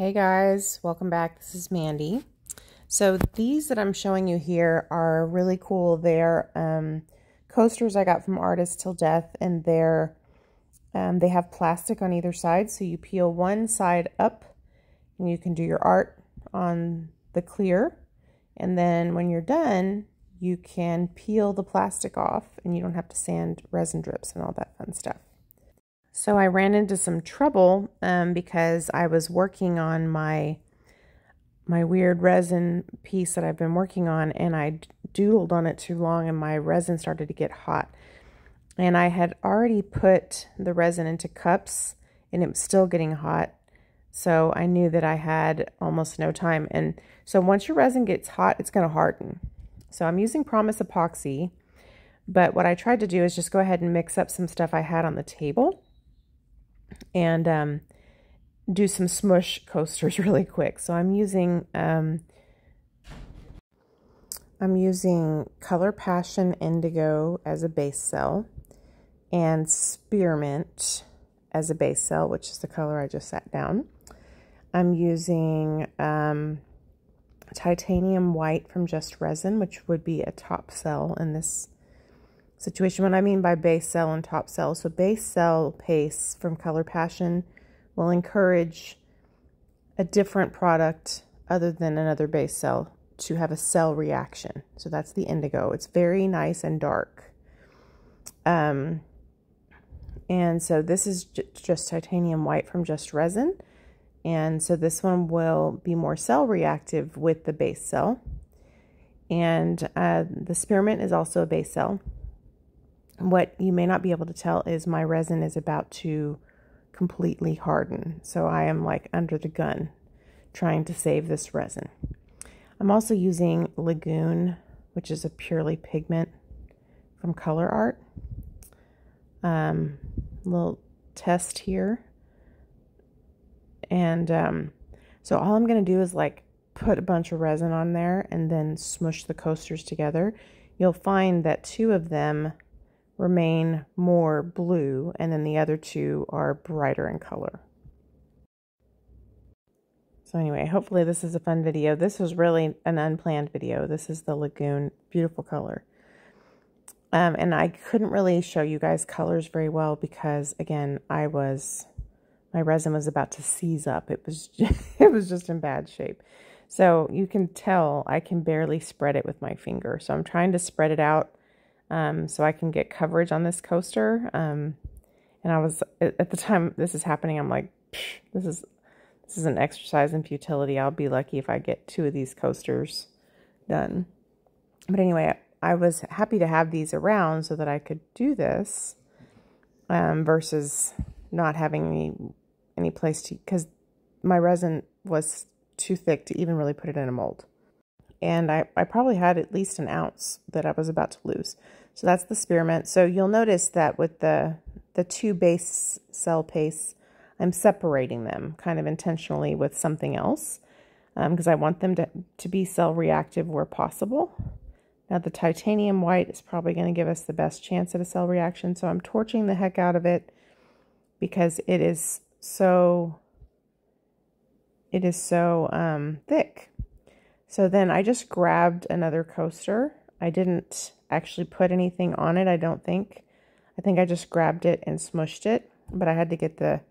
Hey guys, welcome back. This is Mandy. So these that I'm showing you here are really cool. They're coasters I got from Artist Till Death, and they have plastic on either side. So you peel one side up and you can do your art on the clear. And then when you're done, you can peel the plastic off and you don't have to sand resin drips and all that fun stuff. So I ran into some trouble because I was working on my weird resin piece that I've been working on, and I doodled on it too long and my resin started to get hot. And I had already put the resin into cups and it was still getting hot. So I knew that I had almost no time. And so once your resin gets hot, it's going to harden. So I'm using Promise Epoxy, but what I tried to do is just go ahead and mix up some stuff I had on the table and do some Smoosh coasters really quick. So I'm using Color Passion Indigo as a base cell and Spearmint as a base cell, which is the color I just set down. I'm using Titanium White from Just Resin, which would be a top cell in this situation. What I mean by base cell and top cell, so base cell paste from Color Passion will encourage a different product other than another base cell to have a cell reaction. So that's the Indigo. It's very nice and dark. And so this is just Titanium White from Just Resin. And so this one will be more cell reactive with the base cell. And the Spearmint is also a base cell. What you may not be able to tell is my resin is about to completely harden. So I am like under the gun trying to save this resin. I'm also using Lagoon, which is a purely pigment from Colourarte. Little test here. And so all I'm going to do is like put a bunch of resin on there and then smoosh the coasters together. You'll find that two of them remain more blue, and then the other two are brighter in color. So anyway, hopefully this is a fun video. This was really an unplanned video. This is the Lagoon, beautiful color. And I couldn't really show you guys colors very well because, again, my resin was about to seize up. It was just in bad shape. So you can tell I can barely spread it with my finger. So I'm trying to spread it out so I can get coverage on this coaster. And I was, at the time this is happening, I'm like, this is an exercise in futility. I'll be lucky if I get 2 of these coasters done. But anyway, I was happy to have these around so that I could do this versus not having any place to, because my resin was too thick to even really put it in a mold. And I probably had at least an ounce that I was about to lose. So that's the Spearmint. So you'll notice that with the 2 base cell pastes, I'm separating them kind of intentionally with something else because I want them to be cell reactive where possible. Now the Titanium White is probably going to give us the best chance at a cell reaction. So I'm torching the heck out of it because it is so thick. So then I just grabbed another coaster. I didn't actually put anything on it, I don't think. I think I just grabbed it and smushed it, but I had to get the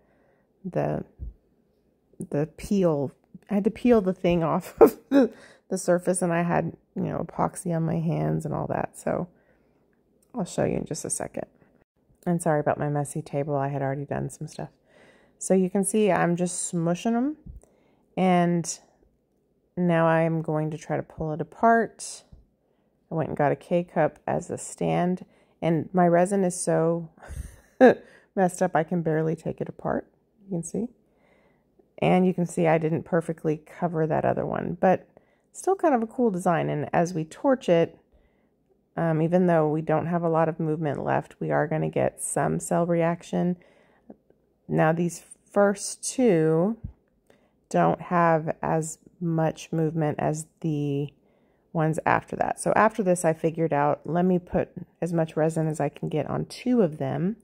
peel. I had to peel the thing off of the surface, and I had, you know, epoxy on my hands and all that. So I'll show you in just a second. And sorry about my messy table. I had already done some stuff. So you can see I'm just smushing them, and now I'm going to try to pull it apart. I went and got a K-cup as a stand, and my resin is so messed up I can barely take it apart. You can see. And you can see I didn't perfectly cover that other one, but still kind of a cool design. And as we torch it, even though we don't have a lot of movement left, we are going to get some cell reaction. Now these first 2 don't have as much movement as the ones after that. So after this, I figured out, let me put as much resin as I can get on 2 of them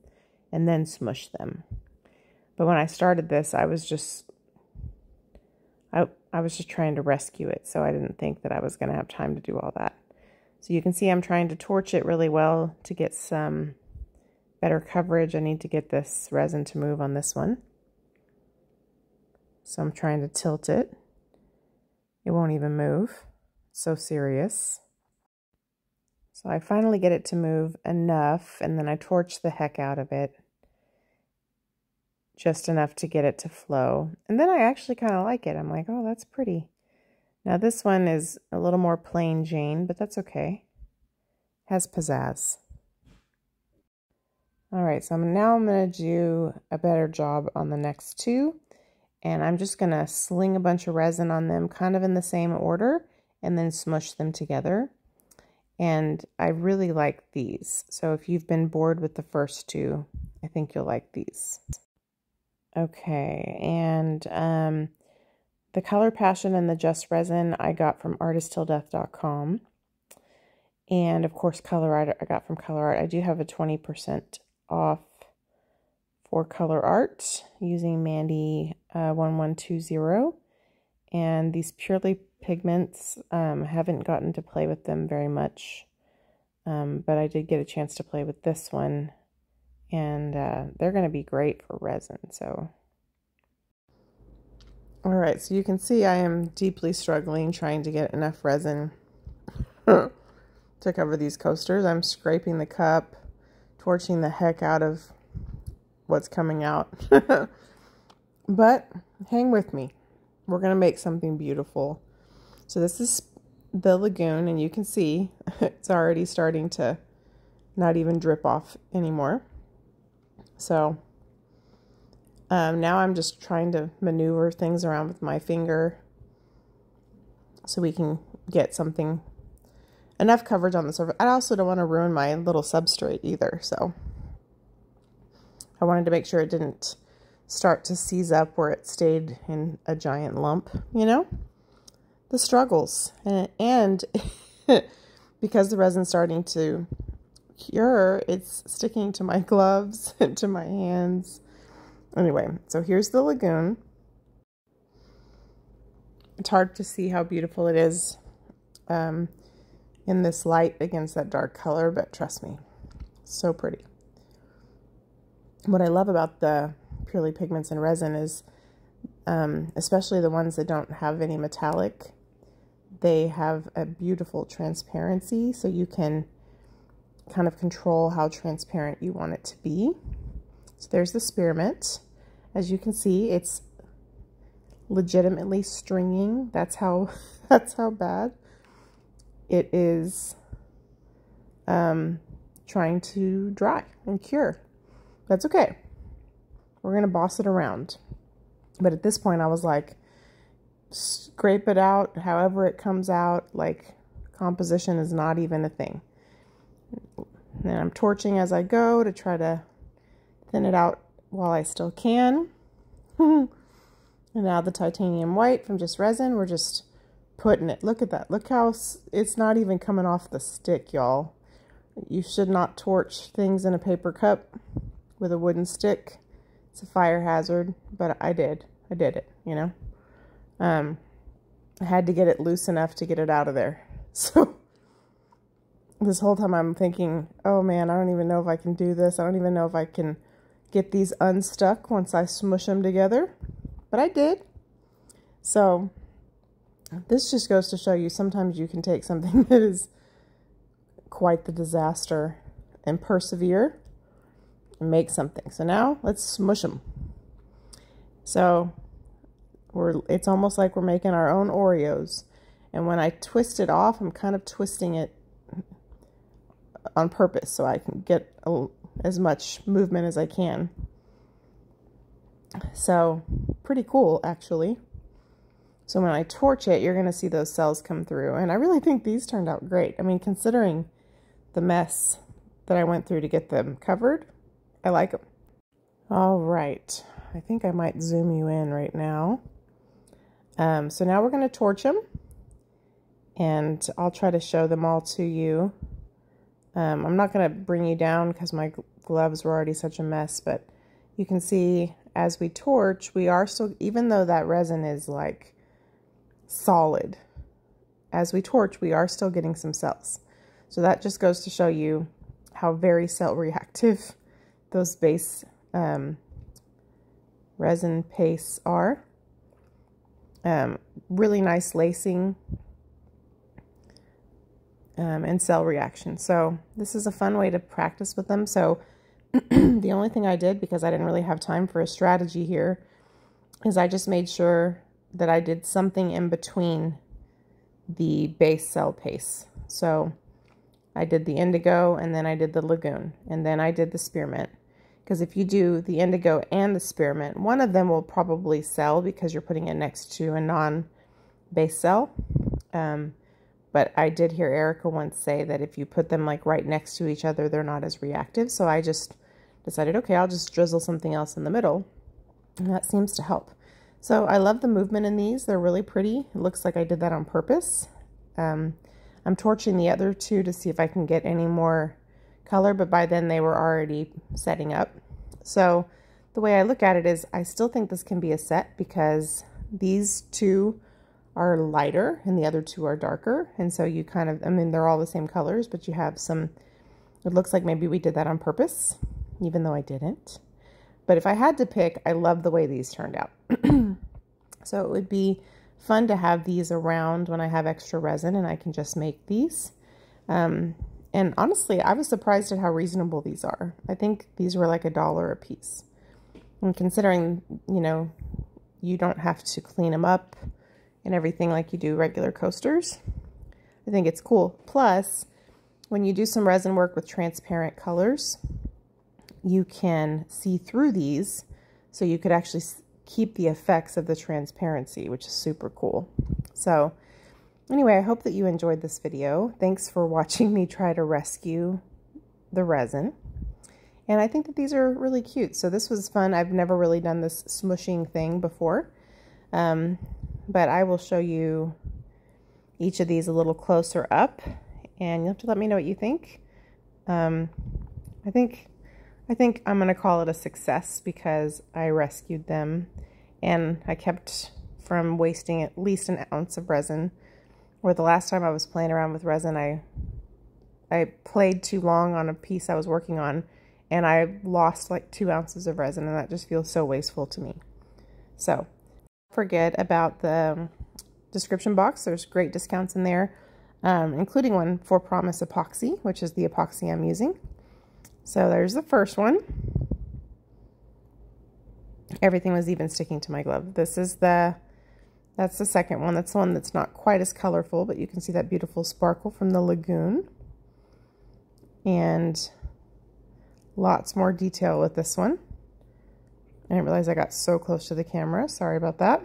and then smush them. But when I started this, I was just I was just trying to rescue it, so I didn't think that I was going to have time to do all that. So you can see I'm trying to torch it really well to get some better coverage. I need to get this resin to move on this one. So I'm trying to tilt it. It won't even move. So serious. So I finally get it to move enough, and then I torch the heck out of it. Just enough to get it to flow. And then I actually kind of like it. I'm like, oh, that's pretty. Now this one is a little more plain Jane, but that's okay. Has pizzazz. All right, so now I'm going to do a better job on the next two. And I'm just going to sling a bunch of resin on them kind of in the same order and then smush them together. And I really like these. So if you've been bored with the first two, I think you'll like these. Okay, and the Color Passion and the Just Resin I got from artisttilldeath.com. And of course, Colourarte I got from Colourarte. I do have a 20% off for Colourarte using Mandy 1120. And these Purely Pigments, haven't gotten to play with them very much. But I did get a chance to play with this one. And they're going to be great for resin. So, all right, so you can see I am deeply struggling trying to get enough resin to cover these coasters. I'm scraping the cup, torching the heck out of what's coming out. But hang with me. We're going to make something beautiful. So this is the Lagoon, and you can see it's already starting to not even drip off anymore. So now I'm just trying to maneuver things around with my finger so we can get something, enough coverage on the surface. I also don't want to ruin my little substrate either, so I wanted to make sure it didn't start to seize up where it stayed in a giant lump, you know? The struggles. And because the resin's starting to cure, it's sticking to my gloves and to my hands. Anyway, so here's the Lagoon. It's hard to see how beautiful it is in this light against that dark color, but trust me, so pretty. What I love about the Purely Pigments and resin is, especially the ones that don't have any metallic, they have a beautiful transparency, so you can kind of control how transparent you want it to be. So there's the Spearmint. As you can see, it's legitimately stringing. That's how bad it is trying to dry and cure. That's okay. We're gonna boss it around. But at this point I was like, scrape it out however it comes out. Like, composition is not even a thing. And I'm torching as I go to try to thin it out while I still can. And now the titanium white from Just Resin, we're just putting it. Look at that. Look how it's not even coming off the stick, y'all. You should not torch things in a paper cup with a wooden stick. It's a fire hazard, but I did it, you know. I had to get it loose enough to get it out of there. So this whole time I'm thinking, oh man, I don't even know if I can do this. I don't even know if I can get these unstuck once I smush them together. But I did. So this just goes to show you sometimes you can take something that is quite the disaster and persevere and make something. So now let's smush them. So it's almost like we're making our own Oreos. And when I twist it off, I'm kind of twisting it on purpose so I can get as much movement as I can. So pretty cool, actually. So when I torch it, you're going to see those cells come through. And I really think these turned out great. I mean, considering the mess that I went through to get them covered, I like them. All right. I think I might zoom you in right now. So now we're going to torch them. And I'll try to show them all to you. I'm not going to bring you down because my gloves were already such a mess, but you can see as we torch, we are still, even though that resin is like solid. As we torch, we are still getting some cells. So that just goes to show you how very cell reactive those base resin pastes are. Really nice lacing and cell reaction. So this is a fun way to practice with them. So the only thing I did, because I didn't really have time for a strategy here, is I just made sure that I did something in between the base cell paste. So I did the Indigo, and then I did the Lagoon, and then I did the Spearmint. Because if you do the Indigo and the Spearmint, one of them will probably sell because you're putting it next to a non-base cell. But I did hear Erica once say that if you put them like right next to each other, they're not as reactive. So I just decided, okay, I'll just drizzle something else in the middle, and that seems to help. So I love the movement in these. They're really pretty. It looks like I did that on purpose. I'm torching the other two to see if I can get any more color, but by then they were already setting up. So the way I look at it is I still think this can be a set because these two are lighter and the other two are darker. And so you kind of, I mean, they're all the same colors, but you have some, it looks like maybe we did that on purpose, even though I didn't. But if I had to pick, I love the way these turned out. So it would be fun to have these around when I have extra resin and I can just make these. And honestly, I was surprised at how reasonable these are. I think these were like $1 a piece. And considering, you know, you don't have to clean them up and everything like you do regular coasters, I think it's cool. Plus, when you do some resin work with transparent colors, you can see through these, so you could actually keep the effects of the transparency, which is super cool. So anyway, I hope that you enjoyed this video. Thanks for watching me try to rescue the resin. And I think that these are really cute. So this was fun. I've never really done this smushing thing before. But I will show you each of these a little closer up, and you'll have to let me know what you think. I think I'm going to call it a success because I rescued them and I kept from wasting at least an ounce of resin. Where the last time I was playing around with resin, I played too long on a piece I was working on and I lost like 2 ounces of resin, and that just feels so wasteful to me. So don't forget about the description box. There's great discounts in there, including one for Promise Epoxy, which is the epoxy I'm using. So there's the first one. Everything was even sticking to my glove. This is that's the second one. That's the one that's not quite as colorful, but you can see that beautiful sparkle from the Lagoon. And lots more detail with this one. I didn't realize I got so close to the camera. Sorry about that.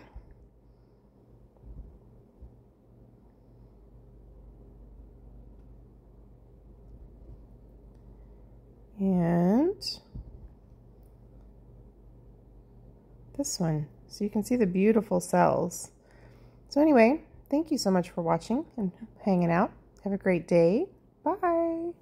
And this one, so you can see the beautiful cells. So anyway, thank you so much for watching and hanging out. Have a great day. Bye.